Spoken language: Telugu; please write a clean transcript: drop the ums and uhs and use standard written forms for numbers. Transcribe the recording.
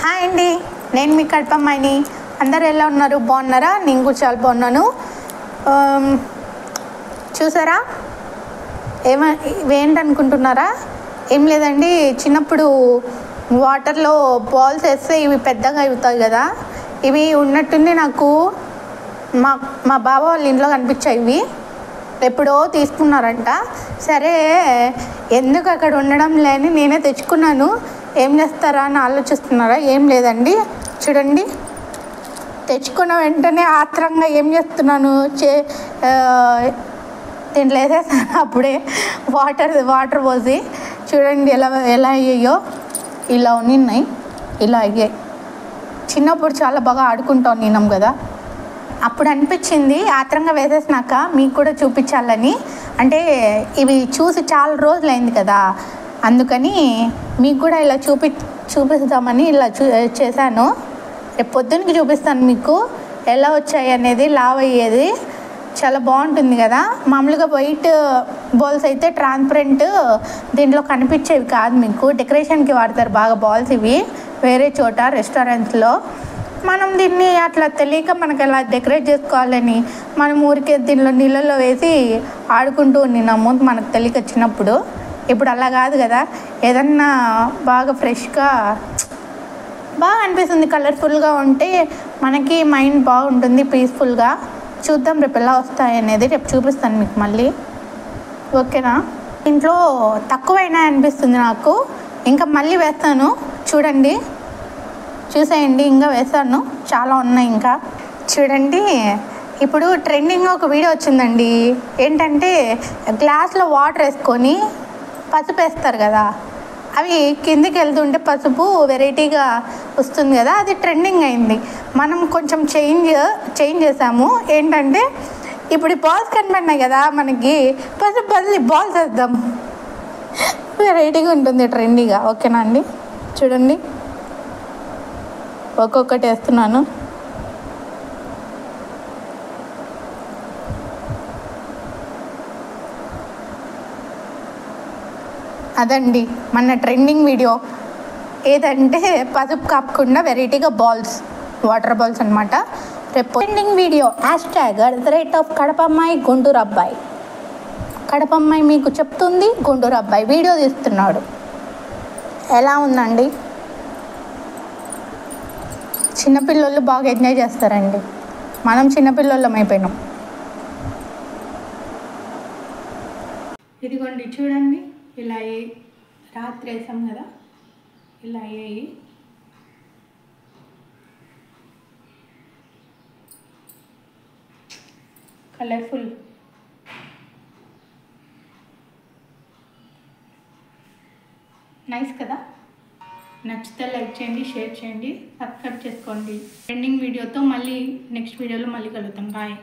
హాయ్ అండి, నేను మీ కడపమ్మాయిని. అందరు ఎలా ఉన్నారు? బాగున్నారా? నేను కూడా చాలా బాగున్నాను. చూసారా ఇవేంటనుకుంటున్నారా? ఏం లేదండి, చిన్నప్పుడు వాటర్లో బాల్స్ వేస్తే ఇవి పెద్దగా అవుతాయి కదా, ఇవి ఉన్నట్టుండి నాకు మా బావ వాళ్ళ ఇంట్లో కనిపించాయి. ఇవి ఎప్పుడో తీసుకున్నారంట. సరే ఎందుకు అక్కడ ఉండడం లేని నేనే తెచ్చుకున్నాను. ఏం చేస్తారా అని ఆలోచిస్తున్నారా? ఏం లేదండి, చూడండి, తెచ్చుకున్న వెంటనే ఆత్రంగా ఏం చేస్తున్నాను, దీంట్లో వేసేసాను. అప్పుడే వాటర్ పోసి చూడండి ఎలా అయ్యాయో. ఇలా ఉన్నాయి, ఇలా అయ్యాయి. చిన్నప్పుడు చాలా బాగా ఆడుకుంటాం నేనం కదా, అప్పుడు అనిపించింది ఆత్రంగా వేసేసినాక మీకు కూడా చూపించాలని. అంటే ఇవి చూసి చాలా రోజులైంది కదా, అందుకని మీకు కూడా ఇలా చూపిస్తామని ఇలా చేశాను. రేపు పొద్దున్నకి చూపిస్తాను మీకు ఎలా వచ్చాయి అనేది. లావ్ అయ్యేది చాలా బాగుంటుంది కదా. మామూలుగా వైట్ బాల్స్ అయితే ట్రాన్స్పరెంట్, దీంట్లో కనిపించేవి కాదు. మీకు డెకరేషన్కి వాడతారు బాగా బాల్స్ ఇవి వేరే చోట రెస్టారెంట్స్లో. మనం దీన్ని అట్లా తెలియక మనకు ఎలా డెకరేట్ చేసుకోవాలని మనం ఊరికే దీనిలో నీళ్ళల్లో వేసి ఆడుకుంటూ ఉన్నాము మనకు తెలియక చిన్నప్పుడు. ఇప్పుడు అలా కాదు కదా, ఏదన్నా బాగా ఫ్రెష్గా బాగా అనిపిస్తుంది. కలర్ఫుల్గా ఉంటే మనకి మైండ్ బాగుంటుంది, పీస్ఫుల్గా. చూద్దాం రేపు ఎలా వస్తాయి అనేది, రేపు చూపిస్తాను మీకు మళ్ళీ, ఓకేనా? ఇంట్లో తక్కువైనా అనిపిస్తుంది నాకు, ఇంకా మళ్ళీ వేస్తాను. చూడండి, చూసేయండి, ఇంకా వేస్తాను, చాలా ఉన్నాయి ఇంకా. చూడండి, ఇప్పుడు ట్రెండింగ్గా ఒక వీడియో వచ్చిందండి. ఏంటంటే గ్లాస్లో వాటర్ వేసుకొని పసుపు వేస్తారు కదా, అవి కిందికి వెళ్తుంటే పసుపు వెరైటీగా వస్తుంది కదా, అది ట్రెండింగ్ అయింది. మనం కొంచెం చేంజ్ చేసాము. ఏంటంటే ఇప్పుడు బాల్స్ కనిపడినాయి కదా మనకి, పసుపు బదులు బాల్స్ వేద్దాం, వెరైటీగా ఉంటుంది, ట్రెండీగా. ఓకేనా అండి? చూడండి, ఒక్కొక్కటి వేస్తున్నాను. అదండి మన ట్రెండింగ్ వీడియో. ఏదంటే పసుపు కాకుండా వెరైటీగా బాల్స్, వాటర్ బాల్స్ అనమాట. రేపు ట్రెండింగ్ వీడియో #@ కడపమ్మాయి గుంటూరు అబ్బాయి. కడపమ్మాయి మీకు చెప్తుంది, గుంటూరు అబ్బాయి వీడియో తీస్తున్నాడు. ఎలా ఉందండి? చిన్నపిల్లలు బాగా ఎంజాయ్ చేస్తారండి, మనం చిన్నపిల్లలం అయిపోయినాం. ఇదిగోండి చూడండి, ఇలా అయ్యాయి. రాత్రి వేసాం కదా, ఇలా అయ్యాయి. కలర్ఫుల్. నైస్ కదా? నచ్చితే లైక్ చేయండి, షేర్ చేయండి, సబ్స్క్రైబ్ చేసుకోండి. ట్రెండింగ్ వీడియోతో మళ్ళీ నెక్స్ట్ వీడియోలో మళ్ళీ కలుగుతాం. బాయ్.